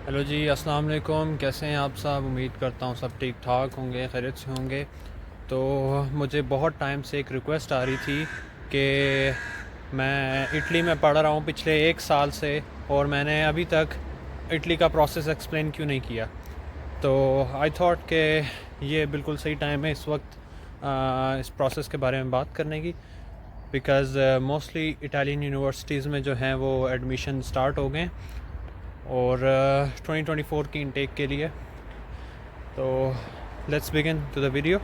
Hello जी, अस्सलाम वालेकुम। कैसे हैं आप सब? उम्मीद करता हूँ सब ठीक ठाक होंगे, खैरियत से होंगे। तो मुझे बहुत टाइम से एक रिक्वेस्ट आ रही थी कि मैं इटली में पढ़ रहा हूँ पिछले 1 साल से, और मैंने अभी तक इटली का प्रोसेस एक्सप्लेन क्यों नहीं किया। तो आई थॉट कि ये बिल्कुल सही टाइम है इस वक्त इस प्रोसेस के बारे में बात करने की, बिकॉज़ मोस्टली इटालियन यूनिवर्सिटीज़ में जो हैं वो एडमिशन स्टार्ट हो गए और 2024 की इनटेक के लिए। तो let's begin to the video.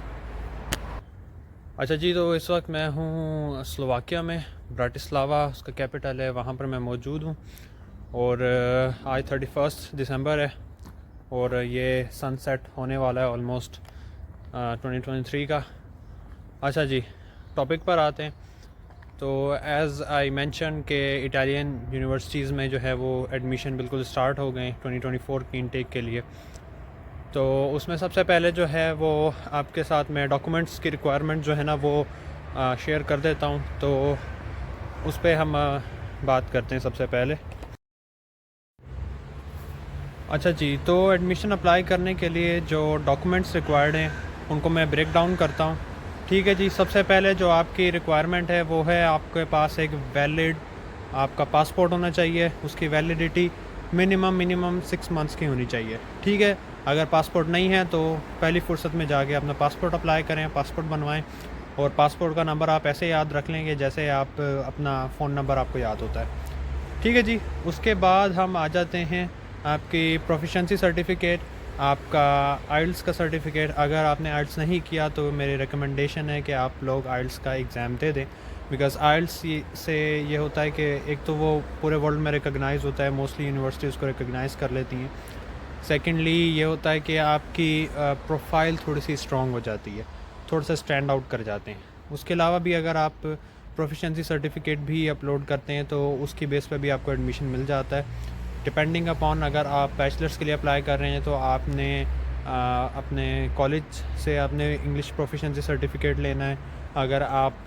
अच्छा जी, तो इस वक्त मैं हूँ स्लोवाकिया में, ब्राटिस्लावा उसका कैपिटल है, वहाँ पर मैं मौजूद हूँ। और आज 31 दिसंबर है और ये सनसेट होने वाला है ऑलमोस्ट 2023 का। अच्छा जी, टॉपिक पर आते हैं। तो एज़ आई मेंशन के इटालियन यूनिवर्सिटीज़ में जो है वो एडमिशन बिल्कुल स्टार्ट हो गए 2024 की इनटेक के लिए। तो उसमें सबसे पहले जो है वो आपके साथ मैं डॉक्यूमेंट्स की रिक्वायरमेंट जो है ना वो शेयर कर देता हूँ। तो उस पर हम बात करते हैं सबसे पहले। अच्छा जी, तो एडमिशन अप्लाई करने के लिए जो डॉक्यूमेंट्स रिक्वायर्ड हैं उनको मैं ब्रेक डाउन करता हूँ। ठीक है जी, सबसे पहले जो आपकी रिक्वायरमेंट है वो है आपके पास एक वैलिड आपका पासपोर्ट होना चाहिए। उसकी वैलिडिटी मिनिमम 6 मंथ्स की होनी चाहिए। ठीक है, अगर पासपोर्ट नहीं है तो पहली फुर्सत में जाके अपना पासपोर्ट अप्लाई करें, पासपोर्ट बनवाएं। और पासपोर्ट का नंबर आप ऐसे याद रख लेंगे जैसे आप अपना फ़ोन नंबर आपको याद होता है। ठीक है जी, उसके बाद हम आ जाते हैं आपकी प्रोफिशेंसी सर्टिफिकेट, आपका आइल्स का सर्टिफिकेट। अगर आपने आइल्स नहीं किया तो मेरी रिकमेंडेशन है कि आप लोग आइल्स का एग्ज़ाम दे दें, बिकॉज़ आइल्स से ये होता है कि एक तो वो पूरे वर्ल्ड में रिकॉग्नाइज़ होता है, मोस्टली यूनिवर्सिटीज़ को रिकॉग्नाइज़ कर लेती हैं। सेकेंडली ये होता है कि आपकी प्रोफाइल थोड़ी सी स्ट्रॉन्ग हो जाती है, थोड़ा सा स्टैंड आउट कर जाते हैं। उसके अलावा भी अगर आप प्रोफिशेंसी सर्टिफिकेट भी अपलोड करते हैं तो उसकी बेस पे भी आपको एडमिशन मिल जाता है। डिपेंडिंग अपॉन, अगर आप बैचलर्स के लिए अप्लाई कर रहे हैं तो आपने अपने कॉलेज से आपने इंग्लिश प्रोफिशेंसी सर्टिफिकेट लेना है। अगर आप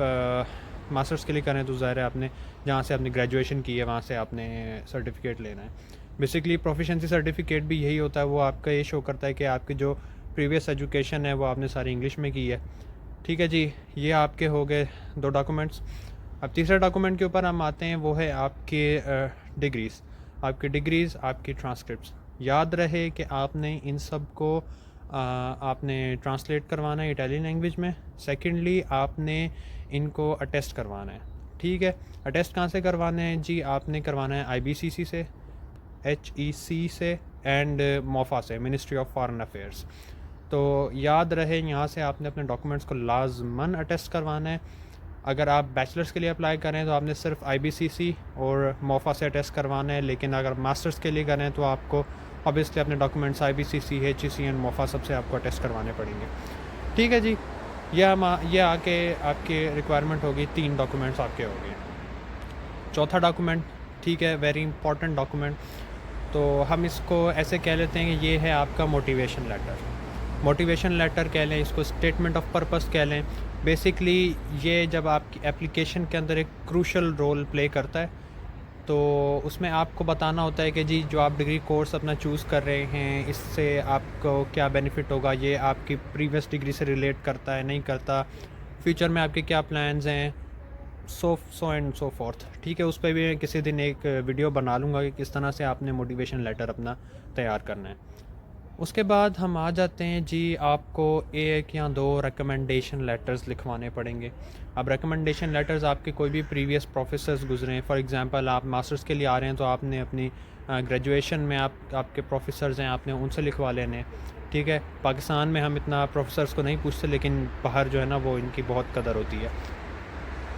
मास्टर्स के लिए करें तो ज़ाहिर है आपने जहाँ से आपने ग्रेजुएशन की है वहाँ से आपने सर्टिफिकेट लेना है। बेसिकली प्रोफिशेंसी सर्टिफिकेट भी यही होता है, वो आपका ये शो करता है कि आपकी जो प्रीवियस एजुकेशन है वो आपने सारी इंग्लिश में की है। ठीक है जी, ये आपके हो गए 2 डॉक्यूमेंट्स। अब तीसरे डॉक्यूमेंट के ऊपर हम आते हैं, वो है आपके डिग्रीज़। आपकी डिग्रीज़, आपकी ट्रांसक्रिप्ट्स। याद रहे कि आपने इन सब को आपने ट्रांसलेट करवाना है इटालियन लैंग्वेज में। सेकेंडली आपने इनको अटेस्ट करवाना है। ठीक है, अटेस्ट कहाँ से करवाना है जी? आपने करवाना है IBCC से, HEC से एंड मोफा से, मिनिस्ट्री ऑफ फॉरेन अफेयर्स। तो याद रहे यहाँ से आपने अपने डॉक्यूमेंट्स को लाजमन अटेस्ट करवाना है। अगर आप बैचलर्स के लिए अप्लाई करें तो आपने सिर्फ IBCC और मोफा से अटेस्ट करवाना है, लेकिन अगर मास्टर्स के लिए करें तो आपको ऑब्वियसली अपने documents IBCC, HEC and MOFA सबसे आपको अटेस्ट करवाने पड़ेंगे। ठीक है जी, ये आके आपके रिक्वायरमेंट होगी, 3 डॉक्यूमेंट्स आपके हो गए। चौथा डॉक्यूमेंट, ठीक है, वेरी इंपॉर्टेंट डॉक्यूमेंट, तो हम इसको ऐसे कह लेते हैं कि ये है आपका मोटिवेशन लेटर। मोटिवेशन लेटर कह लें इसको, स्टेटमेंट ऑफ पर्पस कह लें। बेसिकली ये जब आपकी एप्लीकेशन के अंदर एक क्रूशल रोल प्ले करता है, तो उसमें आपको बताना होता है कि जी जो आप डिग्री कोर्स अपना चूज़ कर रहे हैं इससे आपको क्या बेनिफिट होगा, ये आपकी प्रीवियस डिग्री से रिलेट करता है नहीं करता, फ्यूचर में आपके क्या प्लान्स हैं, सो एंड सो फोर्थ। ठीक है, उस पर भी मैं किसी दिन एक वीडियो बना लूँगा कि किस तरह से आपने मोटिवेशन लेटर अपना तैयार करना है। उसके बाद हम आ जाते हैं जी, आपको 1 या 2 रिकमेंडेशन लेटर्स लिखवाने पड़ेंगे। अब रिकमेंडेशन लेटर्स आपके कोई भी प्रीवियस प्रोफेसर्स गुजरे हैं, फॉर एग्जांपल आप मास्टर्स के लिए आ रहे हैं तो आपने अपनी ग्रेजुएशन में आपके प्रोफेसर्स हैं, आपने उनसे लिखवा लेने हैं। ठीक है, पाकिस्तान में हम इतना प्रोफेसर्स को नहीं पूछते, लेकिन बाहर जो है ना वो इनकी बहुत कदर होती है।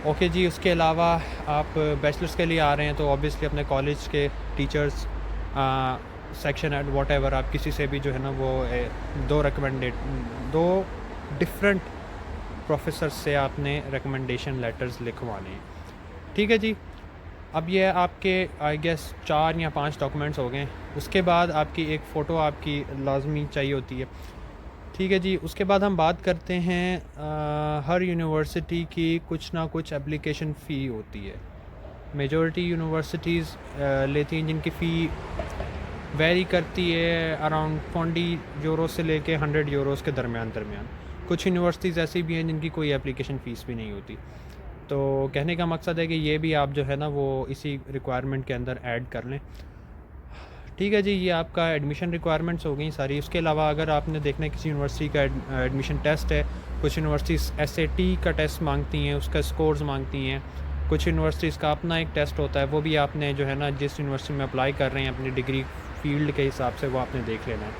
ओके जी, उसके अलावा आप बैचलर्स के लिए आ रहे हैं तो ऑब्वियसली अपने कॉलेज के टीचर्स, सेक्शन एड वॉट एवर, आप किसी से भी जो है ना वो 2 डिफरेंट प्रोफेसर से आपने रिकमेंडेशन लेटर्स लिखवाने हैं। ठीक है जी, अब ये आपके आई गेस 4 या 5 डॉक्यूमेंट्स हो गए। उसके बाद आपकी एक फ़ोटो आपकी लाजमी चाहिए होती है। ठीक है जी, उसके बाद हम बात करते हैं हर यूनिवर्सिटी की कुछ ना कुछ एप्लीकेशन फ़ी होती है। मेजॉरिटी यूनिवर्सिटीज़ लेती हैं जिनकी फ़ी वेरी करती है अराउंड 40 यूरो से लेके 100 यूरोस के दरमियान। कुछ यूनिवर्सिटीज़ ऐसी भी हैं जिनकी कोई एप्लीकेशन फ़ीस भी नहीं होती। तो कहने का मकसद है कि ये भी आप जो है ना वो इसी रिक्वायरमेंट के अंदर ऐड कर लें। ठीक है जी, ये आपका एडमिशन रिक्वायरमेंट्स हो गई सारी। उसके अलावा अगर आपने देखना है किसी यूनिवर्सिटी का एडमिशन टेस्ट है, कुछ यूनिवर्सिटीज़ SAT का टेस्ट मांगती हैं, उसका स्कोर्स मांगती हैं। कुछ यूनिवर्सिटीज़ का अपना एक टेस्ट होता है, वो भी आपने जो है ना जिस यूनिवर्सिटी में अप्लाई कर रहे हैं अपनी डिग्री फील्ड के हिसाब से वो आपने देख लेना है।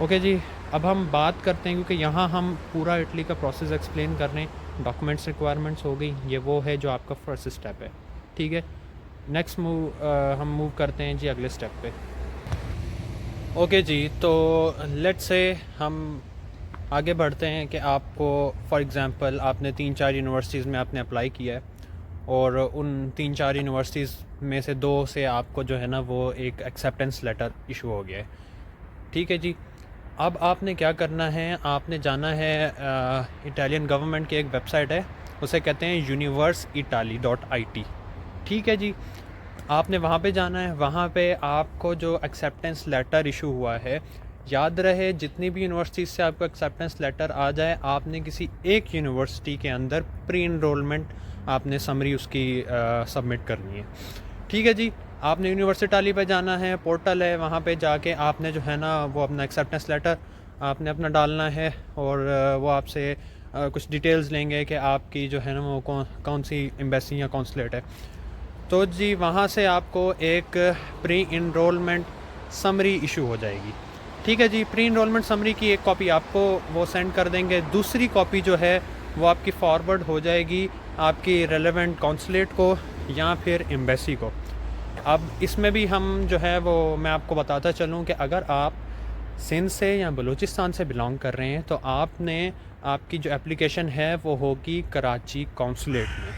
ओके जी, अब हम बात करते हैं, क्योंकि यहाँ हम पूरा इटली का प्रोसेस एक्सप्लेन कर रहे हैं। डॉक्यूमेंट्स रिक्वायरमेंट्स हो गई, ये वो है जो आपका फर्स्ट स्टेप है। ठीक है, नेक्स्ट हम मूव करते हैं जी अगले स्टेप पे। ओके जी, तो लेट्स से हम आगे बढ़ते हैं कि आपको फॉर एग्ज़ाम्पल आपने 3-4 यूनिवर्सिटीज़ में आपने अप्लाई किया है और उन 3-4 यूनिवर्सिटीज़ में से 2 से आपको जो है ना वो एक एक्सेप्टेंस लेटर इशू हो गया है। ठीक है जी, अब आपने क्या करना है, आपने जाना है इटालियन गवर्नमेंट की एक वेबसाइट है, उसे कहते हैं universeitaly.it। ठीक है जी, आपने वहाँ पे जाना है। वहाँ पे आपको जो एक्सेप्टेंस लेटर इशू हुआ है, याद रहे जितनी भी यूनिवर्सिटीज़ से आपको एक्सेप्टेंस लेटर आ जाए, आपने किसी एक यूनिवर्सिटी के अंदर प्री इनरोलमेंट आपने समरी उसकी सबमिट करनी है। ठीक है जी, आपने यूनिवर्सिटाली पे जाना है, पोर्टल है, वहाँ पे जाके आपने जो है ना वो अपना एक्सेप्टेंस लेटर आपने अपना डालना है और वो आपसे कुछ डिटेल्स लेंगे कि आपकी जो है ना वो कौन सी एम्बेसी या कौंसलेट है। तो जी वहाँ से आपको एक प्री इनरोलमेंट समरी इशू हो जाएगी। ठीक है जी, प्री इनरोलमेंट समरी की एक कॉपी आपको वो सेंड कर देंगे, दूसरी कॉपी जो है वो आपकी फॉरवर्ड हो जाएगी आपकी रेलेवेंट कौंसलेट को या फिर एम्बेसी को। अब इसमें भी हम जो है वो मैं आपको बताता चलूँ कि अगर आप सिंध से या बलूचिस्तान से बिलोंग कर रहे हैं तो आपने आपकी जो एप्लीकेशन है वो होगी कराची कौंसलेट में।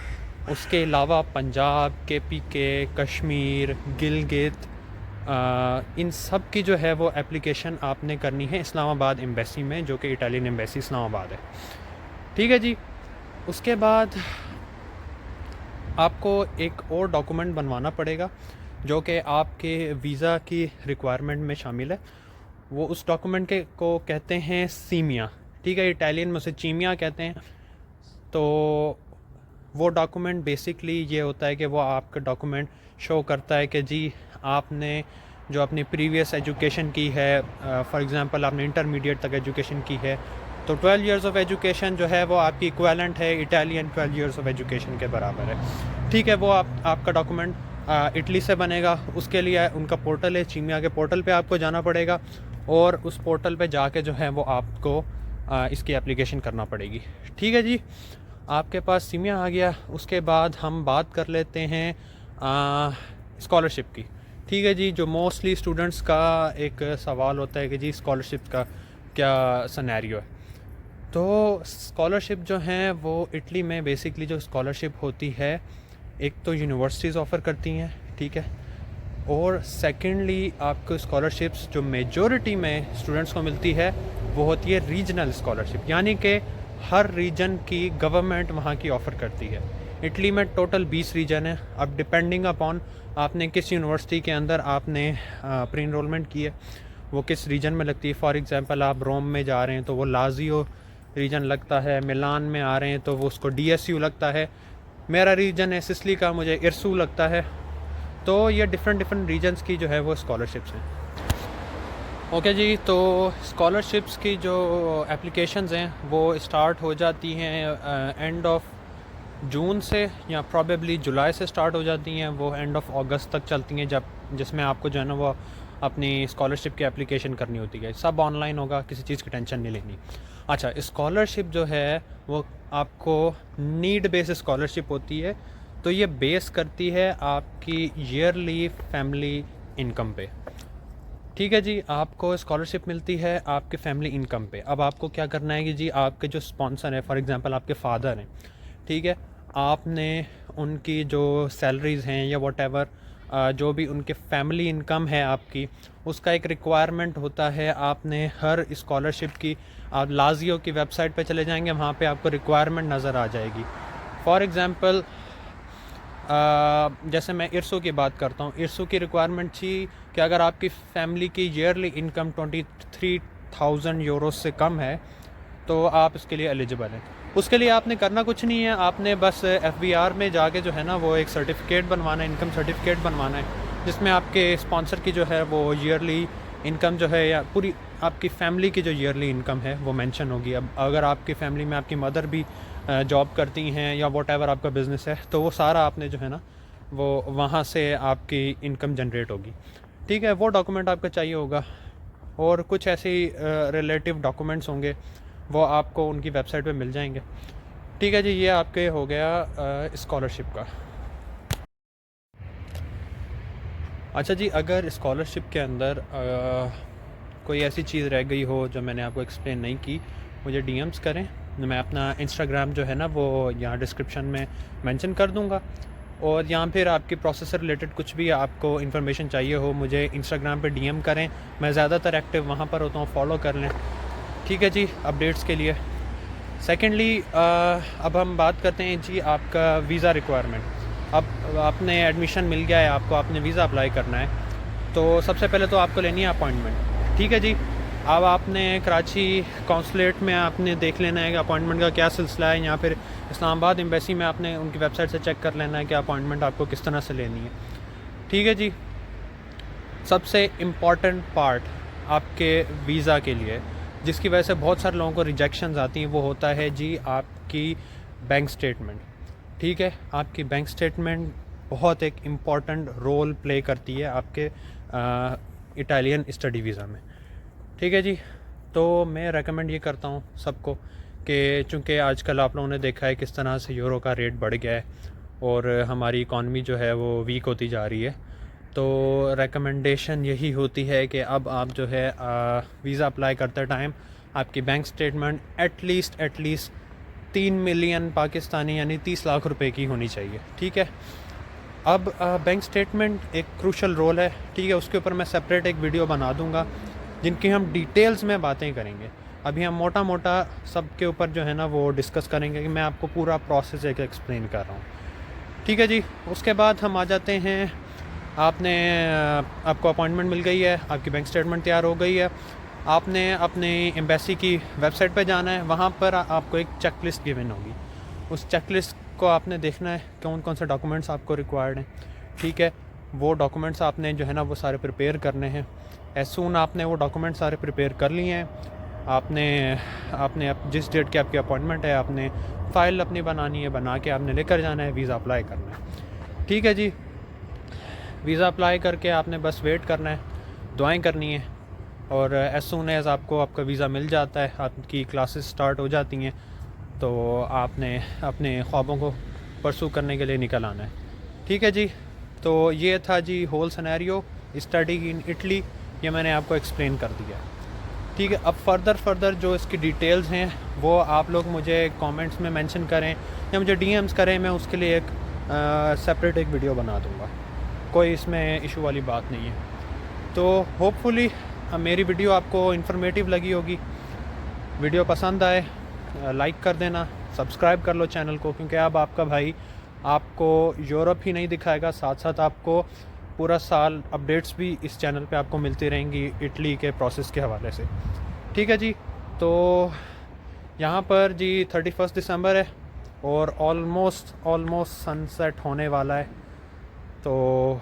उसके अलावा पंजाब, KPK, कश्मीर, गिलगित, इन सब की जो है वो एप्लीकेशन आपने करनी है इस्लामाबाद एम्बेसी में, जो कि इटालियन एम्बेसी इस्लामाबाद है। ठीक है जी, उसके बाद आपको एक और डॉक्यूमेंट बनवाना पड़ेगा जो कि आपके वीज़ा की रिक्वायरमेंट में शामिल है। वो उस डॉक्यूमेंट के को कहते हैं सीमिया। ठीक है, इटालियन में उसे चीमिया कहते हैं। तो वो डॉक्यूमेंट बेसिकली ये होता है कि वो आपका डॉक्यूमेंट शो करता है कि जी आपने जो अपनी प्रीवियस एजुकेशन की है, फॉर एग्ज़ाम्पल आपने इंटरमीडिएट तक एजुकेशन की है, तो 12 इयर्स ऑफ एजुकेशन जो है वो आपकी इक्विवेलेंट है इटालियन 12 इयर्स ऑफ एजुकेशन के बराबर है। ठीक है, वो आपका डॉक्यूमेंट इटली से बनेगा। उसके लिए उनका पोर्टल है, चीमिया के पोर्टल पे आपको जाना पड़ेगा और उस पोर्टल पे जाके जो है वो आपको इसकी एप्लीकेशन करना पड़ेगी। ठीक है जी, आपके पास सीमिया आ गया। उसके बाद हम बात कर लेते हैं स्कॉलरशिप की। ठीक है जी, जो मोस्टली स्टूडेंट्स का एक सवाल होता है कि जी स्कॉलरशिप का क्या सिनेरियो है। तो स्कॉलरशिप जो हैं वो इटली में बेसिकली जो स्कॉलरशिप होती है, एक तो यूनिवर्सिटीज़ ऑफ़र करती हैं, ठीक है, और सेकेंडली आपको स्कॉलरशिप्स जो मेजॉरिटी में स्टूडेंट्स को मिलती है वो होती है रीजनल स्कॉलरशिप, यानी कि हर रीजन की गवर्नमेंट वहाँ की ऑफ़र करती है। इटली में टोटल 20 रीजन है। अब डिपेंडिंग अपॉन आपने किस यूनिवर्सिटी के अंदर आपने प्री इनरोलमेंट की है, वो किस रीजन में लगती है। फॉर एग्ज़ाम्पल आप रोम में जा रहे हैं तो वो लाजियो रीजन लगता है, मिलान में आ रहे हैं तो वो उसको DSU लगता है, मेरा रीजन है सिसिली का, मुझे इर्सू लगता है। तो ये डिफरेंट रीजन्स की जो है वो स्कॉलरशिप्स हैं। ओके जी, तो स्कॉलरशिप्स की जो एप्लीकेशंस हैं वो स्टार्ट हो जाती हैं एंड ऑफ जून से या प्रॉबेबली जुलाई से स्टार्ट हो जाती हैं, वो एंड ऑफ अगस्त तक चलती हैं, जिसमें आपको जो है ना वो अपनी स्कॉलरशिप की एप्लीकेशन करनी होती है। सब ऑनलाइन होगा, किसी चीज़ की टेंशन नहीं लेनी। अच्छा, स्कॉलरशिप जो है वो आपको नीड बेस स्कॉलरशिप होती है, तो ये बेस करती है आपकी ईयरली फैमिली इनकम पे। ठीक है जी, आपको स्कॉलरशिप मिलती है आपके फैमिली इनकम पे। अब आपको क्या करना है कि जी आपके जो स्पॉन्सर हैं, फॉर एग्ज़ाम्पल आपके फादर हैं, ठीक है, आपने उनकी जो सैलरीज़ हैं या वॉटेवर जो भी उनके फैमिली इनकम है आपकी, उसका एक रिक्वायरमेंट होता है। आपने हर स्कॉलरशिप की, आप लाजियो की वेबसाइट पे चले जाएंगे, वहाँ पे आपको रिक्वायरमेंट नज़र आ जाएगी। फॉर एग्ज़ाम्पल जैसे मैं इरसू की बात करता हूँ, इरसू की रिक्वायरमेंट थी कि अगर आपकी फैमिली की ईयरली इनकम 23,000 यूरो से कम है तो आप इसके लिए एलिजिबल हैं। उसके लिए आपने करना कुछ नहीं है, आपने बस FBR में जाके जो है ना वो एक सर्टिफिकेट बनवाना है, इनकम सर्टिफिकेट बनवाना है, जिसमें आपके स्पॉन्सर की जो है वो ईयरली इनकम जो है या पूरी आपकी फैमिली की जो ईयरली इनकम है वो मेंशन होगी। अब अगर आपकी फैमिली में आपकी मदर भी जॉब करती हैं या वॉटेवर आपका बिज़नेस है तो वो सारा आपने जो है ना वो वहाँ से आपकी इनकम जनरेट होगी। ठीक है, वो डॉक्यूमेंट आपका चाहिए होगा और कुछ ऐसे ही रिलेटिव डॉक्यूमेंट्स होंगे, वो आपको उनकी वेबसाइट पे मिल जाएंगे। ठीक है जी, ये आपके हो गया स्कॉलरशिप का। अच्छा जी, अगर स्कॉलरशिप के अंदर कोई ऐसी चीज़ रह गई हो जो मैंने आपको एक्सप्लेन नहीं की, मुझे DMs करें। मैं अपना इंस्टाग्राम जो है ना वो यहाँ डिस्क्रिप्शन में मेंशन कर दूँगा, और यहाँ फिर आपकी प्रोसेस से रिलेटेड कुछ भी आपको इन्फॉर्मेशन चाहिए हो मुझे इंस्टाग्राम पे DM करें। मैं ज़्यादातर एक्टिव वहाँ पर होता हूँ, फॉलो कर लें। ठीक है जी, अपडेट्स के लिए। सेकेंडली अब हम बात करते हैं जी आपका वीज़ा रिक्वायरमेंट। अब आपने एडमिशन मिल गया है आपको, आपने वीज़ा अप्लाई करना है, तो सबसे पहले तो आपको लेनी है अपॉइंटमेंट। ठीक है जी, अब आपने कराची कौंसलेट में आपने देख लेना है कि अपॉइंटमेंट का क्या सिलसिला है, या फिर इस्लामाबाद एम्बेसी में आपने उनकी वेबसाइट से चेक कर लेना है कि अपॉइंटमेंट आपको किस तरह से लेनी है। ठीक है जी, सबसे इम्पॉर्टेंट पार्ट आपके वीज़ा के लिए जिसकी वजह से बहुत सारे लोगों को रिजेक्शंस आती हैं वो होता है जी आपकी बैंक स्टेटमेंट। ठीक है, आपकी बैंक स्टेटमेंट बहुत एक इम्पॉर्टेंट रोल प्ले करती है आपके इटालियन स्टडी वीज़ा में। ठीक है जी, तो मैं रेकमेंड ये करता हूँ सबको कि चूँकि आजकल आप लोगों ने देखा है किस तरह से यूरो का रेट बढ़ गया है और हमारी इकॉनमी जो है वो वीक होती जा रही है, तो रेकमेंडेशन यही होती है कि अब आप जो है वीज़ा अप्लाई करते टाइम आपकी bank statement at least 3 million Pakistani यानी 30 लाख रुपए की होनी चाहिए। ठीक है, अब बैंक स्टेटमेंट एक क्रूशल रोल है। ठीक है, उसके ऊपर मैं सेपरेट एक वीडियो बना दूंगा जिनकी हम डिटेल्स में बातें करेंगे। अभी हम मोटा मोटा सब के ऊपर जो है ना वो डिस्कस करेंगे कि मैं आपको पूरा प्रोसेस एक एक्सप्लेन कर रहा हूँ। ठीक है जी, उसके बाद हम आ जाते हैं, आपको अपॉइंटमेंट मिल गई है, आपकी बैंक स्टेटमेंट तैयार हो गई है, आपने अपने एम्बेसी की वेबसाइट पे जाना है, वहाँ पर आपको एक चेक लिस्ट गिवन होगी। उस चेक लिस्ट को आपने देखना है कौन कौन से डॉक्यूमेंट्स आपको रिक्वायर्ड हैं। ठीक है, वो डॉक्यूमेंट्स आपने जो है ना वो सारे प्रिपेयर करने हैं। एज सून आपने वो डॉक्यूमेंट्स सारे प्रिपेयर कर लिए हैं, आपने जिस डेट की आपकी अपॉइंटमेंट है आपने फ़ाइल अपनी बनानी है, बना के आपने लेकर जाना है, वीज़ा अप्लाई करना है। ठीक है जी, वीज़ा अप्लाई करके आपने बस वेट करना है, दुआएं करनी है, और एज सून एज़ आपको आपका वीज़ा मिल जाता है, आपकी क्लासेस स्टार्ट हो जाती हैं, तो आपने अपने ख्वाबों को परसू करने के लिए निकल आना है। ठीक है जी, तो ये था जी whole scenario study in Italy, ये मैंने आपको एक्सप्लेन कर दिया। ठीक है, अब फर्दर जो इसकी डिटेल्स हैं वो आप लोग मुझे कमेंट्स में मेंशन करें या मुझे DMs करें, मैं उसके लिए एक सेपरेट एक वीडियो बना दूँगा, कोई इसमें इशू वाली बात नहीं है। तो होपफुली मेरी वीडियो आपको इन्फॉर्मेटिव लगी होगी। वीडियो पसंद आए लाइक कर देना, सब्सक्राइब कर लो चैनल को, क्योंकि अब आपका भाई आपको यूरोप ही नहीं दिखाएगा, साथ साथ आपको पूरा साल अपडेट्स भी इस चैनल पे आपको मिलती रहेंगी इटली के प्रोसेस के हवाले से। ठीक है जी, तो यहाँ पर जी 31 दिसंबर है और ऑलमोस्ट सनसेट होने वाला है, तो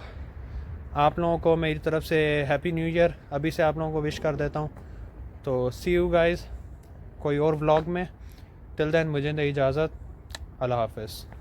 आप लोगों को मेरी तरफ से हैप्पी न्यू ईयर अभी से आप लोगों को विश कर देता हूँ। तो सी यू गाइस कोई और व्लॉग में, टिल देन मुझे दे इजाज़त, अल्लाह हाफ़िज़।